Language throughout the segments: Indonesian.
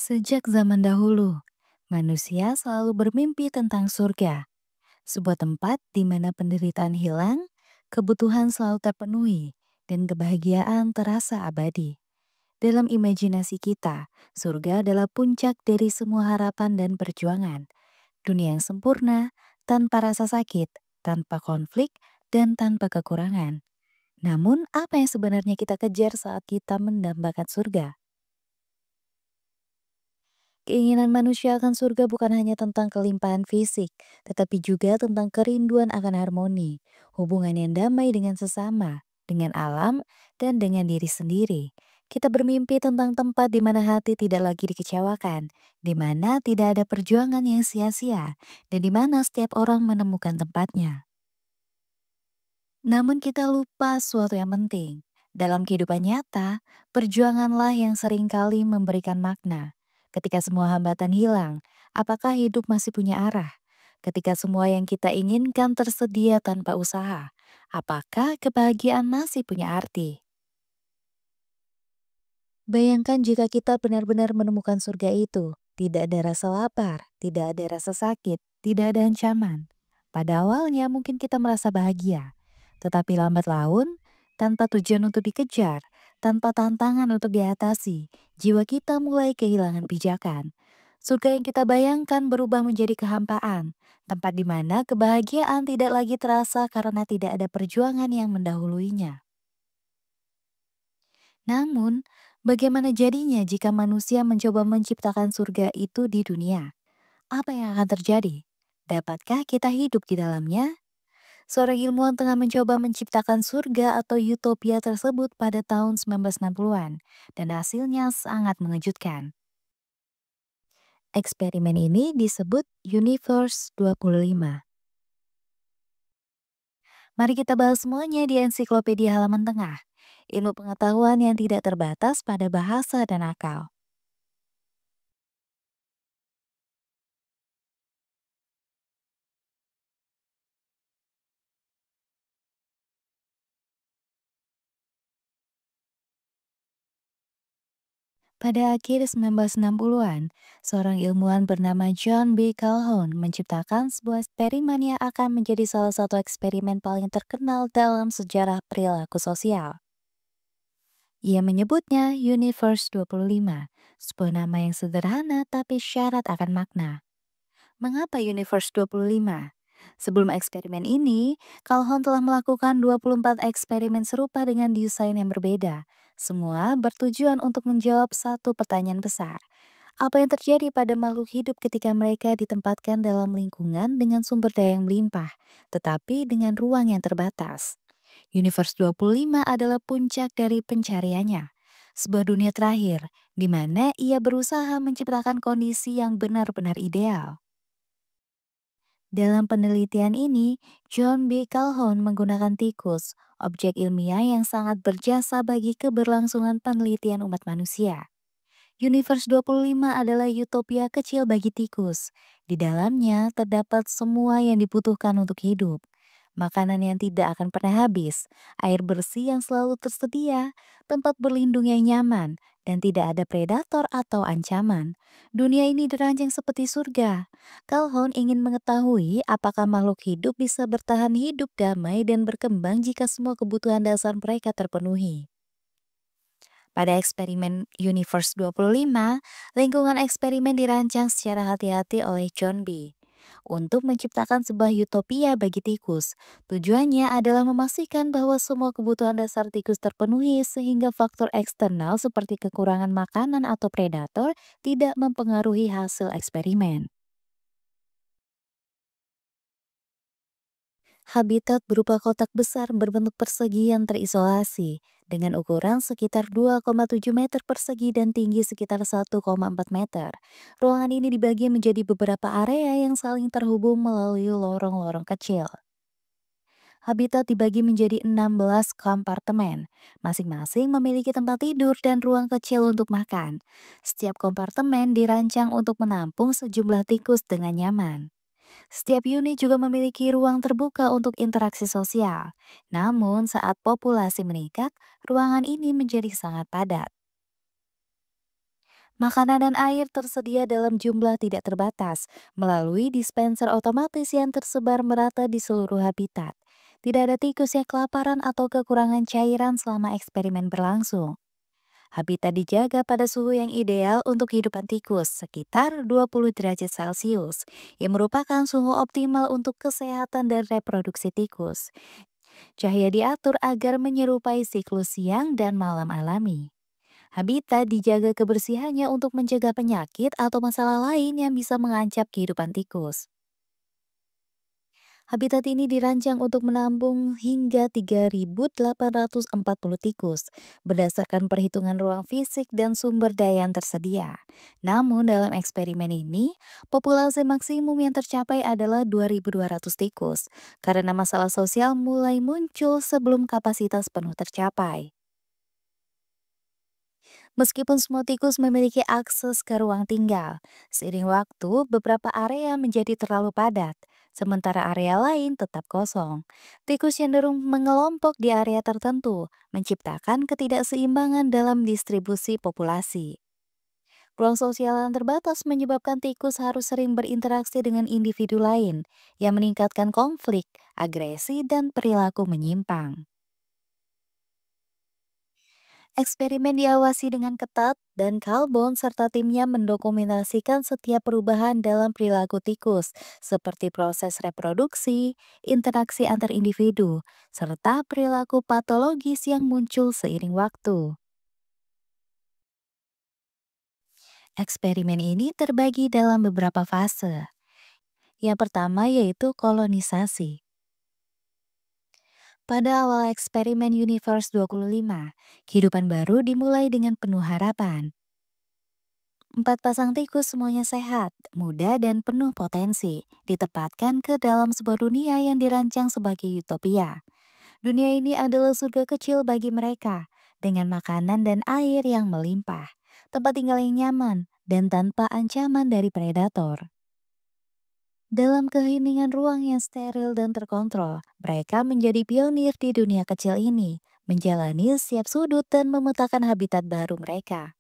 Sejak zaman dahulu, manusia selalu bermimpi tentang surga, sebuah tempat di mana penderitaan hilang, kebutuhan selalu terpenuhi, dan kebahagiaan terasa abadi. Dalam imajinasi kita, surga adalah puncak dari semua harapan dan perjuangan. Dunia yang sempurna, tanpa rasa sakit, tanpa konflik, dan tanpa kekurangan. Namun, apa yang sebenarnya kita kejar saat kita mendambakan surga? Keinginan manusia akan surga bukan hanya tentang kelimpahan fisik, tetapi juga tentang kerinduan akan harmoni, hubungan yang damai dengan sesama, dengan alam, dan dengan diri sendiri. Kita bermimpi tentang tempat di mana hati tidak lagi dikecewakan, di mana tidak ada perjuangan yang sia-sia, dan di mana setiap orang menemukan tempatnya. Namun kita lupa suatu yang penting. Dalam kehidupan nyata, perjuanganlah yang seringkali memberikan makna. Ketika semua hambatan hilang, apakah hidup masih punya arah? Ketika semua yang kita inginkan tersedia tanpa usaha, apakah kebahagiaan masih punya arti? Bayangkan jika kita benar-benar menemukan surga itu. Tidak ada rasa lapar, tidak ada rasa sakit, tidak ada ancaman. Pada awalnya mungkin kita merasa bahagia, tetapi lambat laun, tanpa tujuan untuk dikejar, tanpa tantangan untuk diatasi, jiwa kita mulai kehilangan pijakan. Surga yang kita bayangkan berubah menjadi kehampaan, tempat di mana kebahagiaan tidak lagi terasa karena tidak ada perjuangan yang mendahuluinya. Namun, bagaimana jadinya jika manusia mencoba menciptakan surga itu di dunia? Apa yang akan terjadi? Dapatkah kita hidup di dalamnya? Seorang ilmuwan tengah mencoba menciptakan surga atau utopia tersebut pada tahun 1960-an, dan hasilnya sangat mengejutkan. Eksperimen ini disebut Universe 25. Mari kita bahas semuanya di ensiklopedia halaman tengah. Ilmu pengetahuan yang tidak terbatas pada bahasa dan akal. Pada akhir 1960-an, seorang ilmuwan bernama John B. Calhoun menciptakan sebuah eksperimen yang akan menjadi salah satu eksperimen paling terkenal dalam sejarah perilaku sosial. Ia menyebutnya Universe 25, sebuah nama yang sederhana tapi syarat akan makna. Mengapa Universe 25? Sebelum eksperimen ini, Calhoun telah melakukan 24 eksperimen serupa dengan desain yang berbeda. Semua bertujuan untuk menjawab satu pertanyaan besar. Apa yang terjadi pada makhluk hidup ketika mereka ditempatkan dalam lingkungan dengan sumber daya yang melimpah, tetapi dengan ruang yang terbatas? Universe 25 adalah puncak dari pencariannya. Sebuah dunia terakhir, di mana ia berusaha menciptakan kondisi yang benar-benar ideal. Dalam penelitian ini, John B. Calhoun menggunakan tikus, objek ilmiah yang sangat berjasa bagi keberlangsungan penelitian umat manusia. Universe 25 adalah utopia kecil bagi tikus. Di dalamnya terdapat semua yang dibutuhkan untuk hidup. Makanan yang tidak akan pernah habis, air bersih yang selalu tersedia, tempat berlindung yang nyaman, dan tidak ada predator atau ancaman. Dunia ini dirancang seperti surga. Calhoun ingin mengetahui apakah makhluk hidup bisa bertahan hidup damai dan berkembang jika semua kebutuhan dasar mereka terpenuhi. Pada eksperimen Universe 25, lingkungan eksperimen dirancang secara hati-hati oleh John B. Untuk menciptakan sebuah utopia bagi tikus. Tujuannya adalah memastikan bahwa semua kebutuhan dasar tikus terpenuhi sehingga faktor eksternal seperti kekurangan makanan atau predator tidak mempengaruhi hasil eksperimen. Habitat berupa kotak besar berbentuk persegi yang terisolasi dengan ukuran sekitar 2,7 meter persegi dan tinggi sekitar 1,4 meter. Ruangan ini dibagi menjadi beberapa area yang saling terhubung melalui lorong-lorong kecil. Habitat dibagi menjadi 16 kompartemen. Masing-masing memiliki tempat tidur dan ruang kecil untuk makan. Setiap kompartemen dirancang untuk menampung sejumlah tikus dengan nyaman. Setiap unit juga memiliki ruang terbuka untuk interaksi sosial. Namun, saat populasi meningkat, ruangan ini menjadi sangat padat. Makanan dan air tersedia dalam jumlah tidak terbatas melalui dispenser otomatis yang tersebar merata di seluruh habitat. Tidak ada tikus yang kelaparan atau kekurangan cairan selama eksperimen berlangsung. Habitat dijaga pada suhu yang ideal untuk kehidupan tikus, sekitar 20 derajat Celcius, yang merupakan suhu optimal untuk kesehatan dan reproduksi tikus. Cahaya diatur agar menyerupai siklus siang dan malam alami. Habitat dijaga kebersihannya untuk mencegah penyakit atau masalah lain yang bisa mengancam kehidupan tikus. Habitat ini dirancang untuk menampung hingga 3.840 tikus berdasarkan perhitungan ruang fisik dan sumber daya yang tersedia. Namun dalam eksperimen ini, populasi maksimum yang tercapai adalah 2.200 tikus karena masalah sosial mulai muncul sebelum kapasitas penuh tercapai. Meskipun semua tikus memiliki akses ke ruang tinggal, seiring waktu beberapa area menjadi terlalu padat, sementara area lain tetap kosong. Tikus cenderung mengelompok di area tertentu, menciptakan ketidakseimbangan dalam distribusi populasi. Ruang sosial yang terbatas menyebabkan tikus harus sering berinteraksi dengan individu lain, yang meningkatkan konflik, agresi, dan perilaku menyimpang. Eksperimen diawasi dengan ketat dan Kalbon serta timnya mendokumentasikan setiap perubahan dalam perilaku tikus, seperti proses reproduksi, interaksi antar individu, serta perilaku patologis yang muncul seiring waktu. Eksperimen ini terbagi dalam beberapa fase. Yang pertama yaitu kolonisasi. Pada awal eksperimen Universe 25, kehidupan baru dimulai dengan penuh harapan. 4 pasang tikus semuanya sehat, muda, dan penuh potensi, ditempatkan ke dalam sebuah dunia yang dirancang sebagai utopia. Dunia ini adalah surga kecil bagi mereka, dengan makanan dan air yang melimpah, tempat tinggal yang nyaman, dan tanpa ancaman dari predator. Dalam keheningan ruang yang steril dan terkontrol, mereka menjadi pionir di dunia kecil ini, menjalani setiap sudut dan memetakan habitat baru mereka.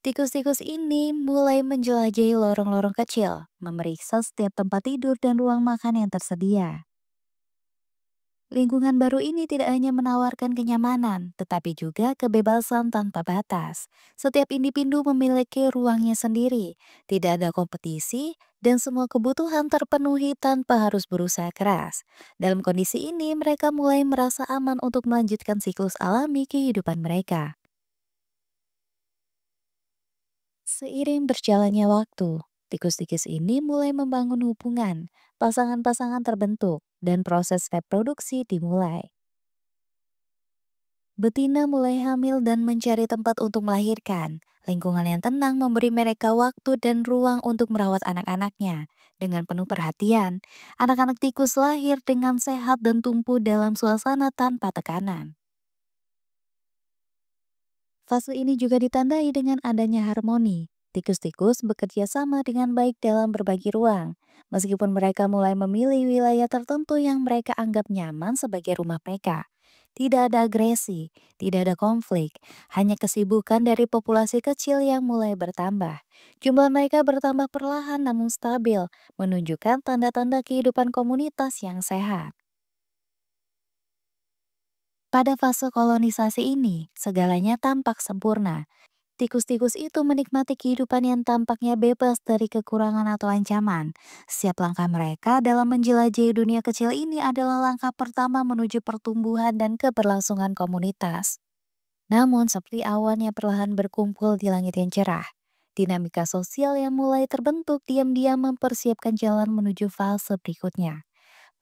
Tikus-tikus ini mulai menjelajahi lorong-lorong kecil, memeriksa setiap tempat tidur dan ruang makan yang tersedia. Lingkungan baru ini tidak hanya menawarkan kenyamanan, tetapi juga kebebasan tanpa batas. Setiap individu memiliki ruangnya sendiri, tidak ada kompetisi, dan semua kebutuhan terpenuhi tanpa harus berusaha keras. Dalam kondisi ini, mereka mulai merasa aman untuk melanjutkan siklus alami kehidupan mereka. Seiring berjalannya waktu, tikus-tikus ini mulai membangun hubungan, pasangan-pasangan terbentuk, dan proses reproduksi dimulai. Betina mulai hamil dan mencari tempat untuk melahirkan. Lingkungan yang tenang memberi mereka waktu dan ruang untuk merawat anak-anaknya. Dengan penuh perhatian, anak-anak tikus lahir dengan sehat dan tumbuh dalam suasana tanpa tekanan. Fase ini juga ditandai dengan adanya harmoni. Tikus-tikus bekerja sama dengan baik dalam berbagi ruang, meskipun mereka mulai memilih wilayah tertentu yang mereka anggap nyaman sebagai rumah mereka. Tidak ada agresi, tidak ada konflik, hanya kesibukan dari populasi kecil yang mulai bertambah. Jumlah mereka bertambah perlahan namun stabil, menunjukkan tanda-tanda kehidupan komunitas yang sehat. Pada fase kolonisasi ini, segalanya tampak sempurna. Tikus-tikus itu menikmati kehidupan yang tampaknya bebas dari kekurangan atau ancaman. Setiap langkah mereka dalam menjelajahi dunia kecil ini adalah langkah pertama menuju pertumbuhan dan keberlangsungan komunitas. Namun, seperti awan yang perlahan berkumpul di langit yang cerah, dinamika sosial yang mulai terbentuk diam-diam mempersiapkan jalan menuju fase berikutnya.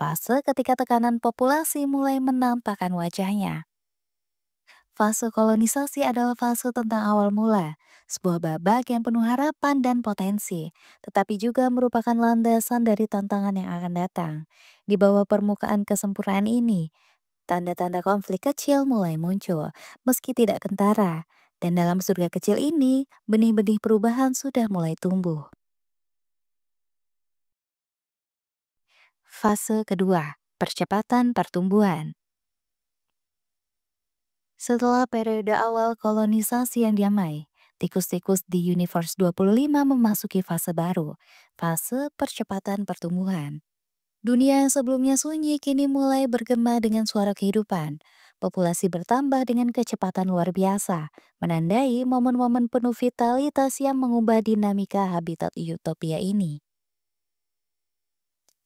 Fase ketika tekanan populasi mulai menampakkan wajahnya. Fase kolonisasi adalah fase tentang awal mula, sebuah babak yang penuh harapan dan potensi, tetapi juga merupakan landasan dari tantangan yang akan datang. Di bawah permukaan kesempurnaan ini, tanda-tanda konflik kecil mulai muncul, meski tidak kentara. Dan dalam surga kecil ini, benih-benih perubahan sudah mulai tumbuh. Fase kedua, percepatan pertumbuhan. Setelah periode awal kolonisasi yang damai, tikus-tikus di Universe 25 memasuki fase baru, fase percepatan pertumbuhan. Dunia yang sebelumnya sunyi kini mulai bergema dengan suara kehidupan. Populasi bertambah dengan kecepatan luar biasa, menandai momen-momen penuh vitalitas yang mengubah dinamika habitat utopia ini.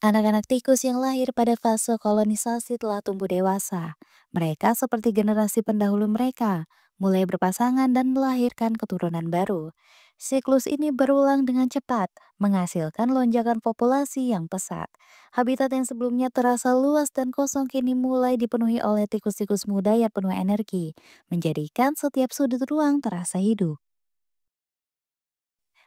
Anak-anak tikus yang lahir pada fase kolonisasi telah tumbuh dewasa. Mereka seperti generasi pendahulu mereka, mulai berpasangan dan melahirkan keturunan baru. Siklus ini berulang dengan cepat, menghasilkan lonjakan populasi yang pesat. Habitat yang sebelumnya terasa luas dan kosong kini mulai dipenuhi oleh tikus-tikus muda yang penuh energi, menjadikan setiap sudut ruang terasa hidup.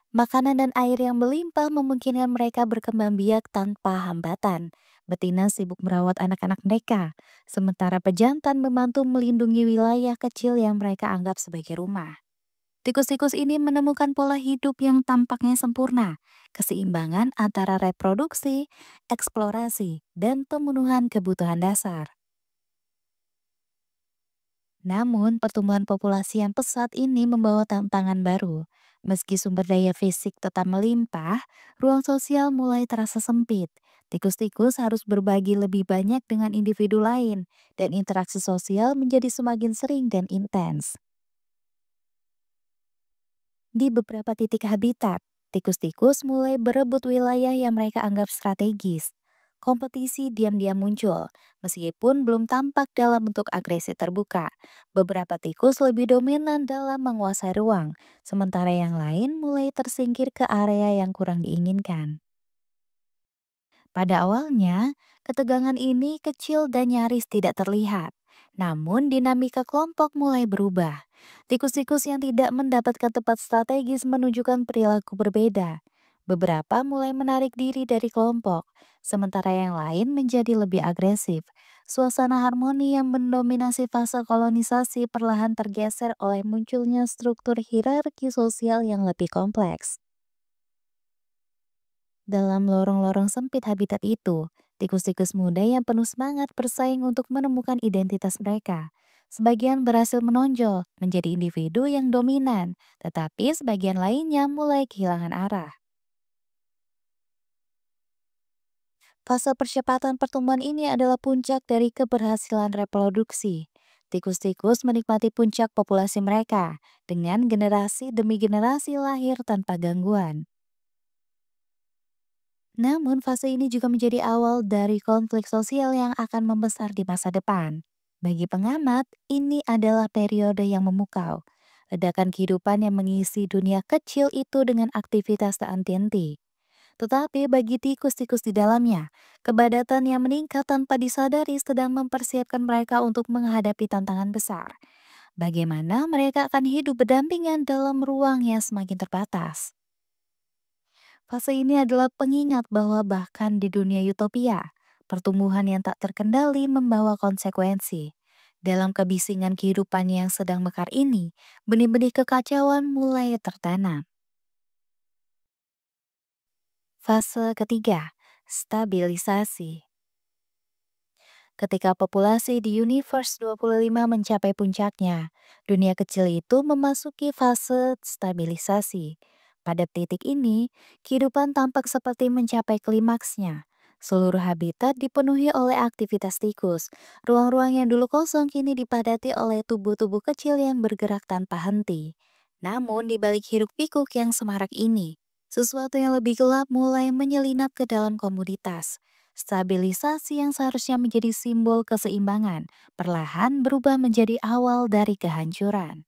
Makanan dan air yang melimpah memungkinkan mereka berkembang biak tanpa hambatan. Betina sibuk merawat anak-anak mereka, sementara pejantan membantu melindungi wilayah kecil yang mereka anggap sebagai rumah. Tikus-tikus ini menemukan pola hidup yang tampaknya sempurna, keseimbangan antara reproduksi, eksplorasi, dan pemenuhan kebutuhan dasar. Namun, pertumbuhan populasi yang pesat ini membawa tantangan baru. Meski sumber daya fisik tetap melimpah, ruang sosial mulai terasa sempit. Tikus-tikus harus berbagi lebih banyak dengan individu lain, dan interaksi sosial menjadi semakin sering dan intens. Di beberapa titik habitat, tikus-tikus mulai berebut wilayah yang mereka anggap strategis. Kompetisi diam-diam muncul, meskipun belum tampak dalam bentuk agresi terbuka. Beberapa tikus lebih dominan dalam menguasai ruang, sementara yang lain mulai tersingkir ke area yang kurang diinginkan. Pada awalnya, ketegangan ini kecil dan nyaris tidak terlihat. Namun dinamika kelompok mulai berubah. Tikus-tikus yang tidak mendapatkan tempat strategis menunjukkan perilaku berbeda. Beberapa mulai menarik diri dari kelompok, sementara yang lain menjadi lebih agresif. Suasana harmoni yang mendominasi fase kolonisasi perlahan tergeser oleh munculnya struktur hierarki sosial yang lebih kompleks. Dalam lorong-lorong sempit habitat itu, tikus-tikus muda yang penuh semangat bersaing untuk menemukan identitas mereka. Sebagian berhasil menonjol menjadi individu yang dominan, tetapi sebagian lainnya mulai kehilangan arah. Fase percepatan pertumbuhan ini adalah puncak dari keberhasilan reproduksi. Tikus-tikus menikmati puncak populasi mereka dengan generasi demi generasi lahir tanpa gangguan. Namun fase ini juga menjadi awal dari konflik sosial yang akan membesar di masa depan. Bagi pengamat, ini adalah periode yang memukau. Ledakan kehidupan yang mengisi dunia kecil itu dengan aktivitas tak henti-henti. Tetapi bagi tikus-tikus di dalamnya, kebadatan yang meningkat tanpa disadari sedang mempersiapkan mereka untuk menghadapi tantangan besar. Bagaimana mereka akan hidup berdampingan dalam ruang yang semakin terbatas. Fase ini adalah pengingat bahwa bahkan di dunia utopia, pertumbuhan yang tak terkendali membawa konsekuensi. Dalam kebisingan kehidupan yang sedang mekar ini, benih-benih kekacauan mulai tertanam. Fase ketiga, stabilisasi. Ketika populasi di Universe 25 mencapai puncaknya, dunia kecil itu memasuki fase stabilisasi. Pada titik ini, kehidupan tampak seperti mencapai klimaksnya. Seluruh habitat dipenuhi oleh aktivitas tikus. Ruang-ruang yang dulu kosong kini dipadati oleh tubuh-tubuh kecil yang bergerak tanpa henti. Namun di balik hiruk-pikuk yang semarak ini, sesuatu yang lebih gelap mulai menyelinap ke dalam komunitas. Stabilisasi yang seharusnya menjadi simbol keseimbangan, perlahan berubah menjadi awal dari kehancuran.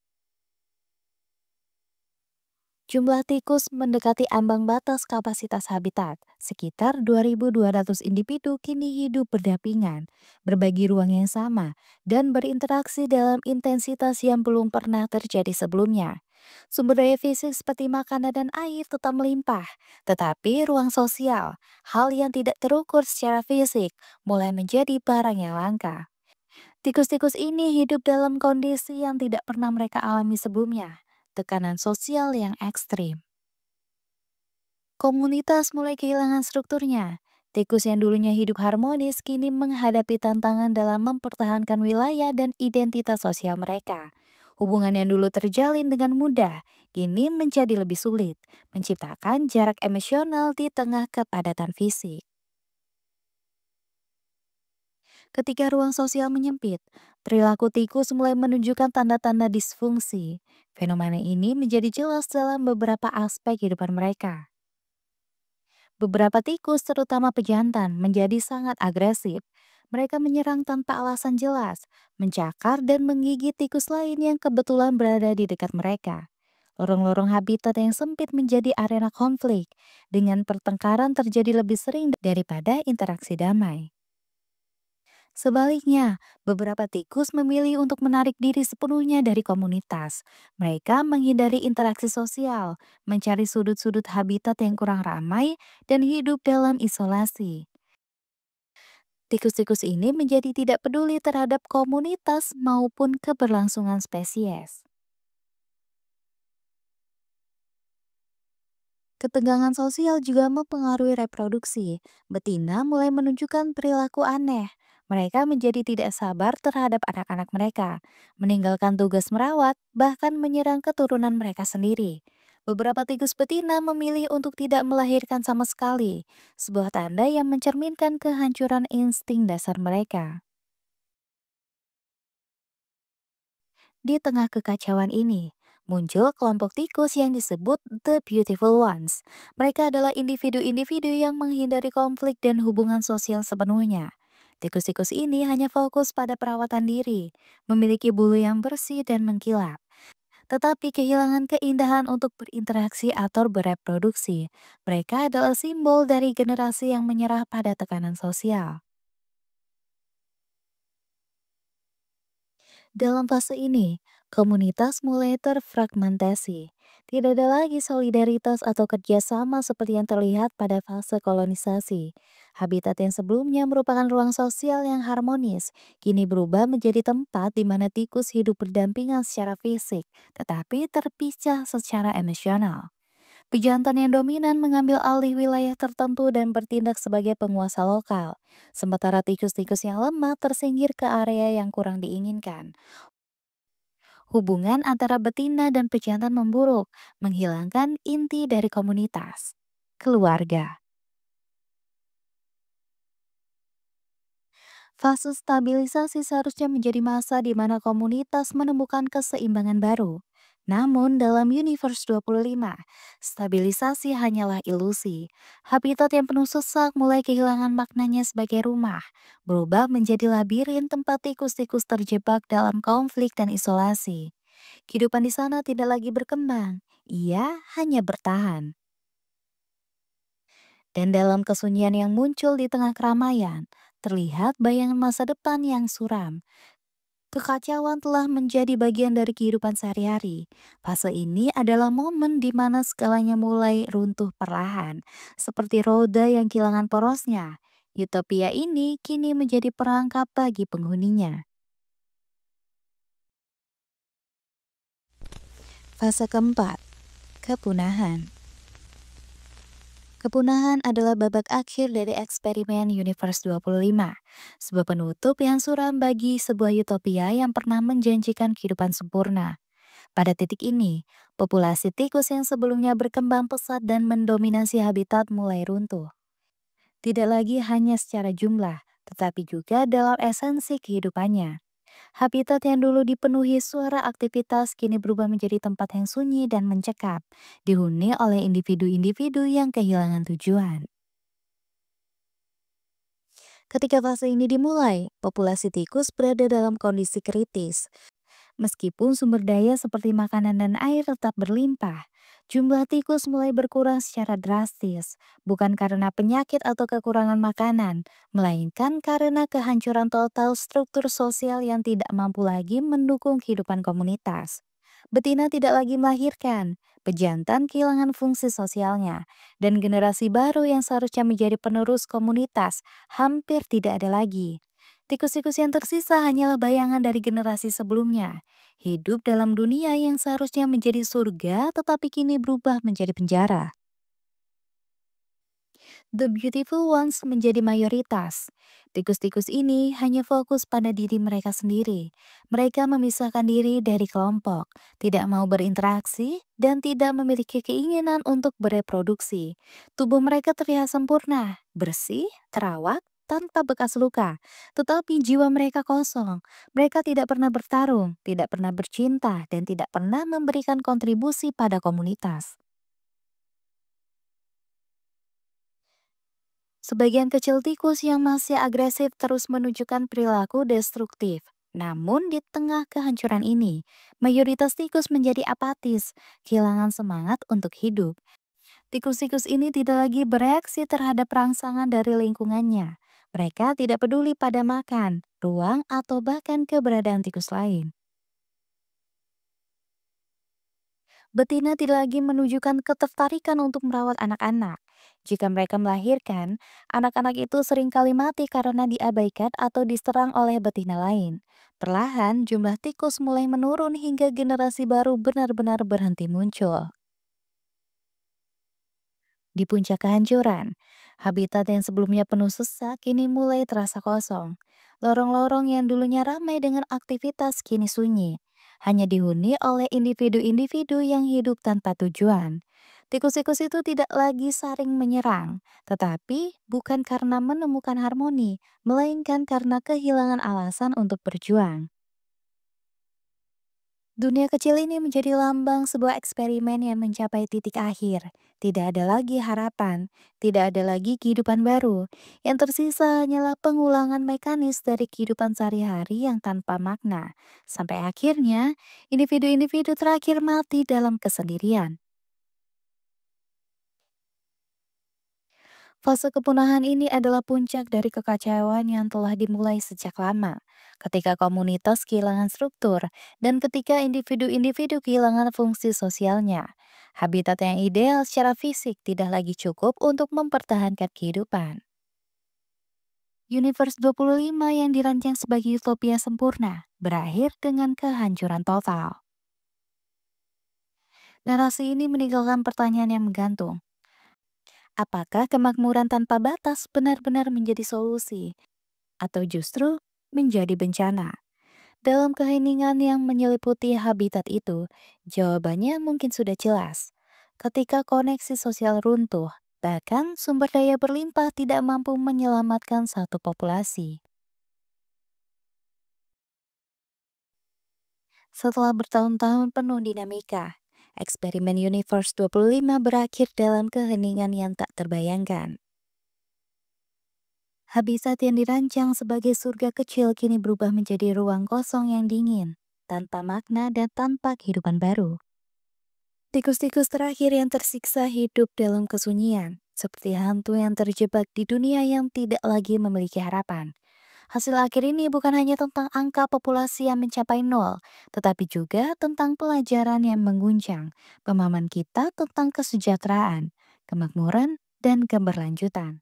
Jumlah tikus mendekati ambang batas kapasitas habitat. Sekitar 2.200 individu kini hidup berdampingan, berbagi ruang yang sama, dan berinteraksi dalam intensitas yang belum pernah terjadi sebelumnya. Sumber daya fisik seperti makanan dan air tetap melimpah, tetapi ruang sosial, hal yang tidak terukur secara fisik, mulai menjadi barang yang langka. Tikus-tikus ini hidup dalam kondisi yang tidak pernah mereka alami sebelumnya, tekanan sosial yang ekstrim. Komunitas mulai kehilangan strukturnya. Tikus yang dulunya hidup harmonis kini menghadapi tantangan dalam mempertahankan wilayah dan identitas sosial mereka. Hubungan yang dulu terjalin dengan mudah, kini menjadi lebih sulit, menciptakan jarak emosional di tengah kepadatan fisik. Ketika ruang sosial menyempit, perilaku tikus mulai menunjukkan tanda-tanda disfungsi. Fenomena ini menjadi jelas dalam beberapa aspek kehidupan mereka. Beberapa tikus, terutama pejantan, menjadi sangat agresif. Mereka menyerang tanpa alasan jelas, mencakar dan menggigit tikus lain yang kebetulan berada di dekat mereka. Lorong-lorong habitat yang sempit menjadi arena konflik, dengan pertengkaran terjadi lebih sering daripada interaksi damai. Sebaliknya, beberapa tikus memilih untuk menarik diri sepenuhnya dari komunitas. Mereka menghindari interaksi sosial, mencari sudut-sudut habitat yang kurang ramai, dan hidup dalam isolasi. Tikus-tikus ini menjadi tidak peduli terhadap komunitas maupun keberlangsungan spesies. Ketegangan sosial juga mempengaruhi reproduksi. Betina mulai menunjukkan perilaku aneh. Mereka menjadi tidak sabar terhadap anak-anak mereka, meninggalkan tugas merawat, bahkan menyerang keturunan mereka sendiri. Beberapa tikus betina memilih untuk tidak melahirkan sama sekali, sebuah tanda yang mencerminkan kehancuran insting dasar mereka. Di tengah kekacauan ini, muncul kelompok tikus yang disebut The Beautiful Ones. Mereka adalah individu-individu yang menghindari konflik dan hubungan sosial sepenuhnya. Tikus-tikus ini hanya fokus pada perawatan diri, memiliki bulu yang bersih dan mengkilap, tetapi kehilangan keindahan untuk berinteraksi atau bereproduksi. Mereka adalah simbol dari generasi yang menyerah pada tekanan sosial. Dalam fase ini, komunitas mulai terfragmentasi. Tidak ada lagi solidaritas atau kerjasama seperti yang terlihat pada fase kolonisasi. Habitat yang sebelumnya merupakan ruang sosial yang harmonis, kini berubah menjadi tempat di mana tikus hidup berdampingan secara fisik, tetapi terpisah secara emosional. Pejantan yang dominan mengambil alih wilayah tertentu dan bertindak sebagai penguasa lokal, sementara tikus-tikus yang lemah tersingkir ke area yang kurang diinginkan. Hubungan antara betina dan pejantan memburuk, menghilangkan inti dari komunitas. Keluarga. Fase stabilisasi seharusnya menjadi masa di mana komunitas menemukan keseimbangan baru. Namun dalam Universe 25, stabilisasi hanyalah ilusi. Habitat yang penuh sesak mulai kehilangan maknanya sebagai rumah, berubah menjadi labirin tempat tikus-tikus terjebak dalam konflik dan isolasi. Kehidupan di sana tidak lagi berkembang, ia hanya bertahan. Dan dalam kesunyian yang muncul di tengah keramaian, terlihat bayangan masa depan yang suram. Kekacauan telah menjadi bagian dari kehidupan sehari-hari. Fase ini adalah momen di mana segalanya mulai runtuh perlahan, seperti roda yang kehilangan porosnya. Utopia ini kini menjadi perangkap bagi penghuninya. Fase keempat, kepunahan. Kepunahan adalah babak akhir dari eksperimen Universe 25, sebuah penutup yang suram bagi sebuah utopia yang pernah menjanjikan kehidupan sempurna. Pada titik ini, populasi tikus yang sebelumnya berkembang pesat dan mendominasi habitat mulai runtuh. Tidak lagi hanya secara jumlah, tetapi juga dalam esensi kehidupannya. Habitat yang dulu dipenuhi suara aktivitas kini berubah menjadi tempat yang sunyi dan mencekam, dihuni oleh individu-individu yang kehilangan tujuan. Ketika fase ini dimulai, populasi tikus berada dalam kondisi kritis. Meskipun sumber daya seperti makanan dan air tetap berlimpah, jumlah tikus mulai berkurang secara drastis, bukan karena penyakit atau kekurangan makanan, melainkan karena kehancuran total struktur sosial yang tidak mampu lagi mendukung kehidupan komunitas. Betina tidak lagi melahirkan, pejantan kehilangan fungsi sosialnya, dan generasi baru yang seharusnya menjadi penerus komunitas hampir tidak ada lagi. Tikus-tikus yang tersisa hanyalah bayangan dari generasi sebelumnya. Hidup dalam dunia yang seharusnya menjadi surga tetapi kini berubah menjadi penjara. The Beautiful Ones menjadi mayoritas. Tikus-tikus ini hanya fokus pada diri mereka sendiri. Mereka memisahkan diri dari kelompok, tidak mau berinteraksi, dan tidak memiliki keinginan untuk bereproduksi. Tubuh mereka terlihat sempurna, bersih, terawat, tanpa bekas luka. Tetapi jiwa mereka kosong. Mereka tidak pernah bertarung, tidak pernah bercinta, dan tidak pernah memberikan kontribusi pada komunitas. Sebagian kecil tikus yang masih agresif terus menunjukkan perilaku destruktif. Namun di tengah kehancuran ini, mayoritas tikus menjadi apatis, kehilangan semangat untuk hidup. Tikus-tikus ini tidak lagi bereaksi terhadap rangsangan dari lingkungannya. Mereka tidak peduli pada makan, ruang, atau bahkan keberadaan tikus lain. Betina tidak lagi menunjukkan ketertarikan untuk merawat anak-anak. Jika mereka melahirkan, anak-anak itu seringkali mati karena diabaikan atau diserang oleh betina lain. Perlahan, jumlah tikus mulai menurun hingga generasi baru benar-benar berhenti muncul. Di puncak kehancuran, habitat yang sebelumnya penuh sesak kini mulai terasa kosong. Lorong-lorong yang dulunya ramai dengan aktivitas kini sunyi, hanya dihuni oleh individu-individu yang hidup tanpa tujuan. Tikus-tikus itu tidak lagi saling menyerang, tetapi bukan karena menemukan harmoni, melainkan karena kehilangan alasan untuk berjuang. Dunia kecil ini menjadi lambang sebuah eksperimen yang mencapai titik akhir. Tidak ada lagi harapan, tidak ada lagi kehidupan baru. Yang tersisa hanyalah pengulangan mekanis dari kehidupan sehari-hari yang tanpa makna. Sampai akhirnya, individu-individu terakhir mati dalam kesendirian. Fase kepunahan ini adalah puncak dari kekacauan yang telah dimulai sejak lama, ketika komunitas kehilangan struktur dan ketika individu-individu kehilangan fungsi sosialnya. Habitat yang ideal secara fisik tidak lagi cukup untuk mempertahankan kehidupan. Universe 25 yang dirancang sebagai utopia sempurna berakhir dengan kehancuran total. Narasi ini meninggalkan pertanyaan yang menggantung. Apakah kemakmuran tanpa batas benar-benar menjadi solusi? Atau justru menjadi bencana? Dalam keheningan yang menyeliputi habitat itu, jawabannya mungkin sudah jelas. Ketika koneksi sosial runtuh, bahkan sumber daya berlimpah tidak mampu menyelamatkan satu populasi. Setelah bertahun-tahun penuh dinamika, eksperimen Universe 25 berakhir dalam keheningan yang tak terbayangkan. Habitat yang dirancang sebagai surga kecil kini berubah menjadi ruang kosong yang dingin, tanpa makna dan tanpa kehidupan baru. Tikus-tikus terakhir yang tersiksa hidup dalam kesunyian, seperti hantu yang terjebak di dunia yang tidak lagi memiliki harapan. Hasil akhir ini bukan hanya tentang angka populasi yang mencapai nol, tetapi juga tentang pelajaran yang mengguncang, pemahaman kita tentang kesejahteraan, kemakmuran, dan keberlanjutan.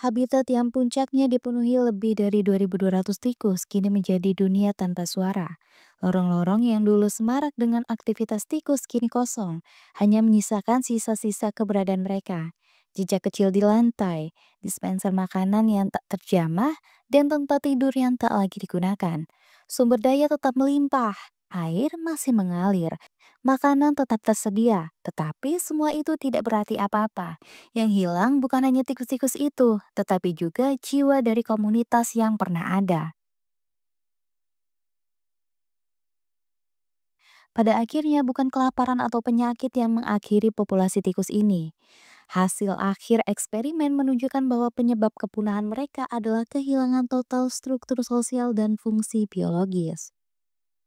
Habitat yang puncaknya dipenuhi lebih dari 2.200 tikus kini menjadi dunia tanpa suara. Lorong-lorong yang dulu semarak dengan aktivitas tikus kini kosong, hanya menyisakan sisa-sisa keberadaan mereka. Jejak kecil di lantai, dispenser makanan yang tak terjamah, dan tempat tidur yang tak lagi digunakan. Sumber daya tetap melimpah, air masih mengalir, makanan tetap tersedia, tetapi semua itu tidak berarti apa-apa. Yang hilang bukan hanya tikus-tikus itu, tetapi juga jiwa dari komunitas yang pernah ada. Pada akhirnya bukan kelaparan atau penyakit yang mengakhiri populasi tikus ini. Hasil akhir eksperimen menunjukkan bahwa penyebab kepunahan mereka adalah kehilangan total struktur sosial dan fungsi biologis.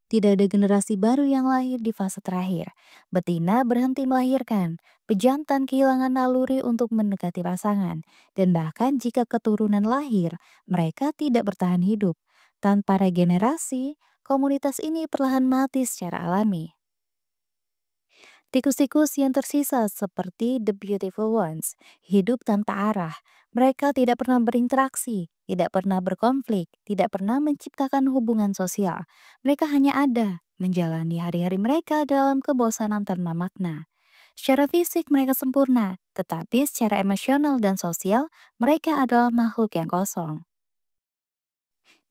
Tidak ada generasi baru yang lahir di fase terakhir. Betina berhenti melahirkan, pejantan kehilangan naluri untuk mendekati pasangan, dan bahkan jika keturunan lahir, mereka tidak bertahan hidup. Tanpa regenerasi, komunitas ini perlahan mati secara alami. Tikus-tikus yang tersisa seperti The Beautiful Ones hidup tanpa arah. Mereka tidak pernah berinteraksi, tidak pernah berkonflik, tidak pernah menciptakan hubungan sosial. Mereka hanya ada, menjalani hari-hari mereka dalam kebosanan tanpa makna. Secara fisik mereka sempurna, tetapi secara emosional dan sosial mereka adalah makhluk yang kosong.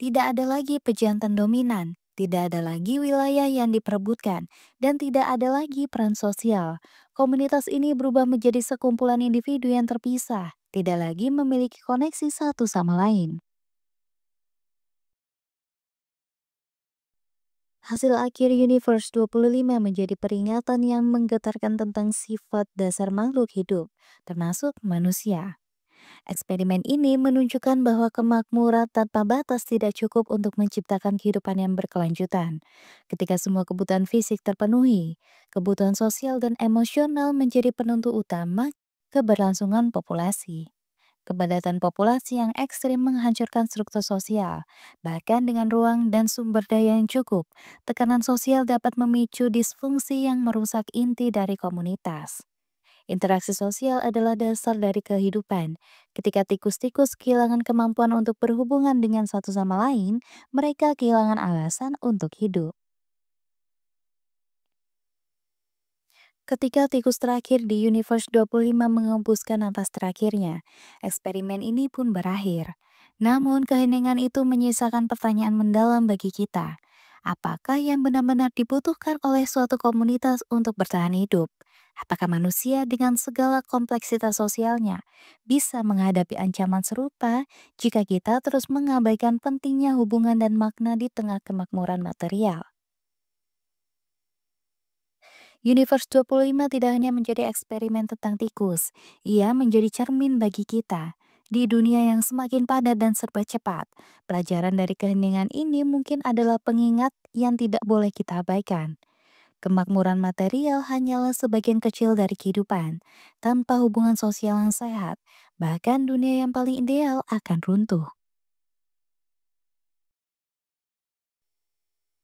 Tidak ada lagi pejantan dominan, tidak ada lagi wilayah yang diperebutkan, dan tidak ada lagi peran sosial. Komunitas ini berubah menjadi sekumpulan individu yang terpisah, tidak lagi memiliki koneksi satu sama lain. Hasil akhir Universe 25 menjadi peringatan yang menggetarkan tentang sifat dasar makhluk hidup, termasuk manusia. Eksperimen ini menunjukkan bahwa kemakmuran tanpa batas tidak cukup untuk menciptakan kehidupan yang berkelanjutan. Ketika semua kebutuhan fisik terpenuhi, kebutuhan sosial dan emosional menjadi penentu utama keberlangsungan populasi. Kepadatan populasi yang ekstrim menghancurkan struktur sosial. Bahkan dengan ruang dan sumber daya yang cukup, tekanan sosial dapat memicu disfungsi yang merusak inti dari komunitas. Interaksi sosial adalah dasar dari kehidupan. Ketika tikus-tikus kehilangan kemampuan untuk berhubungan dengan satu sama lain, mereka kehilangan alasan untuk hidup. Ketika tikus terakhir di Universe 25 mengembuskan napas terakhirnya, eksperimen ini pun berakhir. Namun keheningan itu menyisakan pertanyaan mendalam bagi kita. Apakah yang benar-benar dibutuhkan oleh suatu komunitas untuk bertahan hidup? Apakah manusia dengan segala kompleksitas sosialnya bisa menghadapi ancaman serupa jika kita terus mengabaikan pentingnya hubungan dan makna di tengah kemakmuran material? Universe 25 tidak hanya menjadi eksperimen tentang tikus, ia menjadi cermin bagi kita. Di dunia yang semakin padat dan serba cepat, pelajaran dari keheningan ini mungkin adalah pengingat yang tidak boleh kita abaikan. Kemakmuran material hanyalah sebagian kecil dari kehidupan. Tanpa hubungan sosial yang sehat, bahkan dunia yang paling ideal akan runtuh.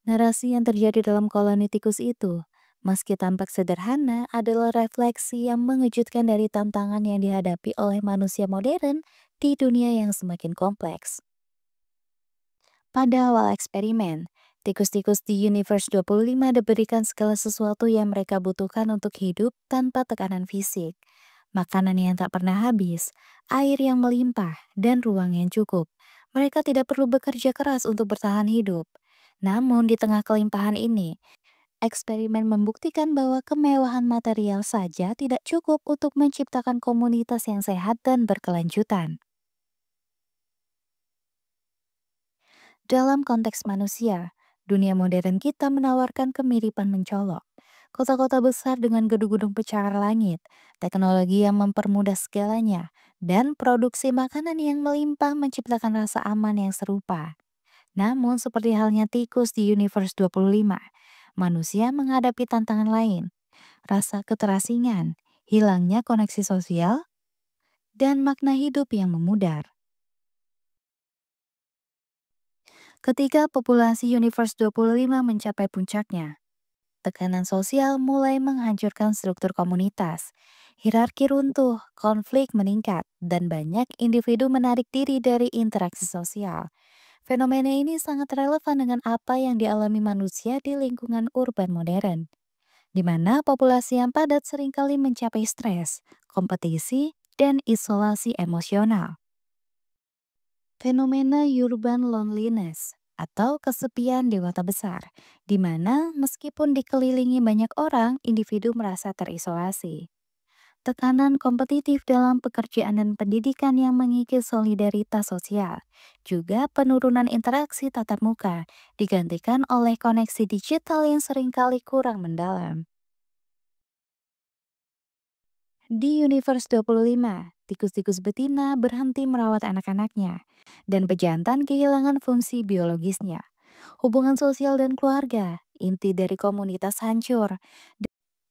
Narasi yang terjadi dalam koloni tikus itu, meski tampak sederhana, adalah refleksi yang mengejutkan dari tantangan yang dihadapi oleh manusia modern di dunia yang semakin kompleks. Pada awal eksperimen, tikus-tikus di Universe 25 diberikan segala sesuatu yang mereka butuhkan untuk hidup tanpa tekanan fisik. Makanan yang tak pernah habis, air yang melimpah, dan ruang yang cukup. Mereka tidak perlu bekerja keras untuk bertahan hidup. Namun di tengah kelimpahan ini, eksperimen membuktikan bahwa kemewahan material saja tidak cukup untuk menciptakan komunitas yang sehat dan berkelanjutan. Dalam konteks manusia, dunia modern kita menawarkan kemiripan mencolok. Kota-kota besar dengan gedung-gedung pencakar langit, teknologi yang mempermudah segalanya, dan produksi makanan yang melimpah menciptakan rasa aman yang serupa. Namun seperti halnya tikus di Universe 25, manusia menghadapi tantangan lain, rasa keterasingan, hilangnya koneksi sosial, dan makna hidup yang memudar. Ketika populasi Universe 25 mencapai puncaknya, tekanan sosial mulai menghancurkan struktur komunitas. Hierarki runtuh, konflik meningkat, dan banyak individu menarik diri dari interaksi sosial. Fenomena ini sangat relevan dengan apa yang dialami manusia di lingkungan urban modern, di mana populasi yang padat seringkali mencapai stres, kompetisi, dan isolasi emosional. Fenomena urban loneliness atau kesepian di kota besar, di mana meskipun dikelilingi banyak orang, individu merasa terisolasi. Tekanan kompetitif dalam pekerjaan dan pendidikan yang mengikis solidaritas sosial, juga penurunan interaksi tatap muka, digantikan oleh koneksi digital yang seringkali kurang mendalam. Di Universe 25, tikus-tikus betina berhenti merawat anak-anaknya, dan pejantan kehilangan fungsi biologisnya. Hubungan sosial dan keluarga, inti dari komunitas hancur.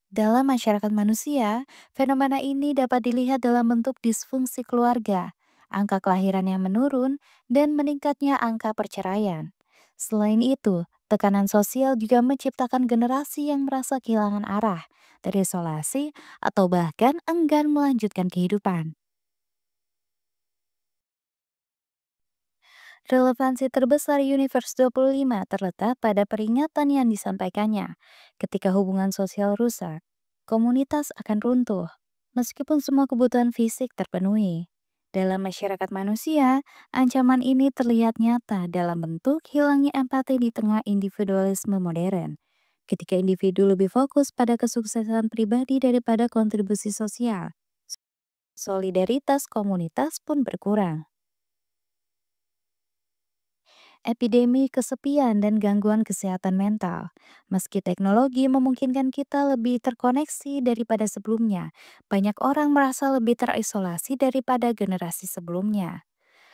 Dalam masyarakat manusia, fenomena ini dapat dilihat dalam bentuk disfungsi keluarga, angka kelahiran yang menurun, dan meningkatnya angka perceraian. Selain itu, tekanan sosial juga menciptakan generasi yang merasa kehilangan arah, terisolasi, atau bahkan enggan melanjutkan kehidupan. Relevansi terbesar Universe 25 terletak pada peringatan yang disampaikannya ketika hubungan sosial rusak. komunitas akan runtuh, meskipun semua kebutuhan fisik terpenuhi. Dalam masyarakat manusia, ancaman ini terlihat nyata dalam bentuk hilangnya empati di tengah individualisme modern. Ketika individu lebih fokus pada kesuksesan pribadi daripada kontribusi sosial, solidaritas komunitas pun berkurang. Epidemi kesepian dan gangguan kesehatan mental. Meski teknologi memungkinkan kita lebih terkoneksi daripada sebelumnya, banyak orang merasa lebih terisolasi daripada generasi sebelumnya.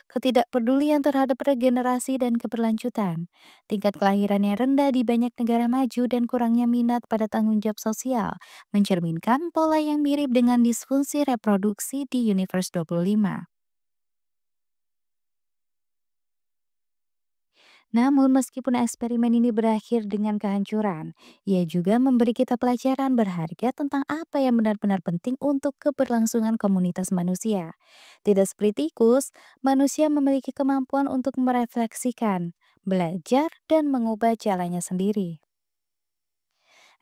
Ketidakpedulian terhadap regenerasi dan keberlanjutan, tingkat kelahiran yang rendah di banyak negara maju dan kurangnya minat pada tanggung jawab sosial mencerminkan pola yang mirip dengan disfungsi reproduksi di Universe 25. Namun meskipun eksperimen ini berakhir dengan kehancuran, ia juga memberi kita pelajaran berharga tentang apa yang benar-benar penting untuk keberlangsungan komunitas manusia. Tidak seperti tikus, manusia memiliki kemampuan untuk merefleksikan, belajar, dan mengubah jalannya sendiri.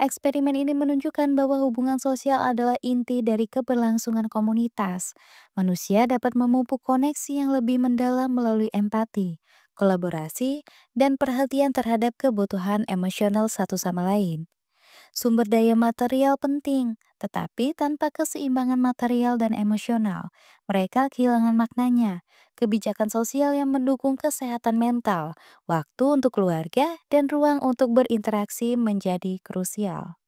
Eksperimen ini menunjukkan bahwa hubungan sosial adalah inti dari keberlangsungan komunitas. Manusia dapat memupuk koneksi yang lebih mendalam melalui empati, kolaborasi, dan perhatian terhadap kebutuhan emosional satu sama lain. Sumber daya material penting, tetapi tanpa keseimbangan material dan emosional, mereka kehilangan maknanya. Kebijakan sosial yang mendukung kesehatan mental, waktu untuk keluarga, dan ruang untuk berinteraksi menjadi krusial.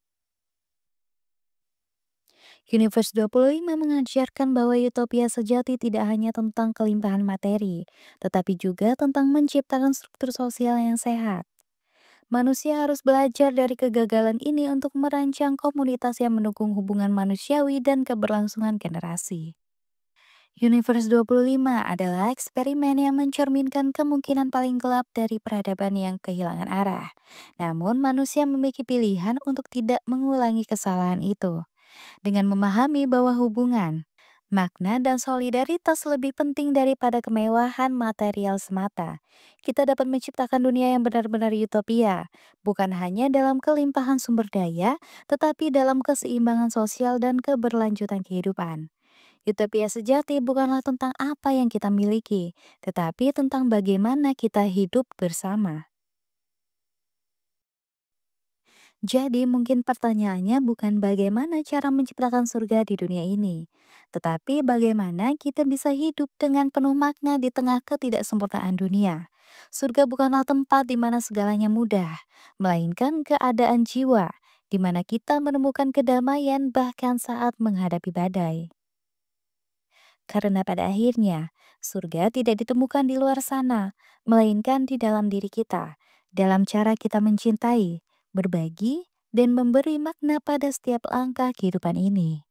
Universe 25 mengajarkan bahwa utopia sejati tidak hanya tentang kelimpahan materi, tetapi juga tentang menciptakan struktur sosial yang sehat. Manusia harus belajar dari kegagalan ini untuk merancang komunitas yang mendukung hubungan manusiawi dan keberlangsungan generasi. Universe 25 adalah eksperimen yang mencerminkan kemungkinan paling gelap dari peradaban yang kehilangan arah. Namun manusia memiliki pilihan untuk tidak mengulangi kesalahan itu. Dengan memahami bahwa hubungan, makna, dan solidaritas lebih penting daripada kemewahan material semata. Kita dapat menciptakan dunia yang benar-benar utopia, bukan hanya dalam kelimpahan sumber daya, tetapi dalam keseimbangan sosial dan keberlanjutan kehidupan. Utopia sejati bukanlah tentang apa yang kita miliki, tetapi tentang bagaimana kita hidup bersama. Jadi mungkin pertanyaannya bukan bagaimana cara menciptakan surga di dunia ini, tetapi bagaimana kita bisa hidup dengan penuh makna di tengah ketidaksempurnaan dunia. Surga bukanlah tempat di mana segalanya mudah, melainkan keadaan jiwa, di mana kita menemukan kedamaian bahkan saat menghadapi badai. Karena pada akhirnya, surga tidak ditemukan di luar sana, melainkan di dalam diri kita, dalam cara kita mencintai, berbagi, dan memberi makna pada setiap langkah kehidupan ini.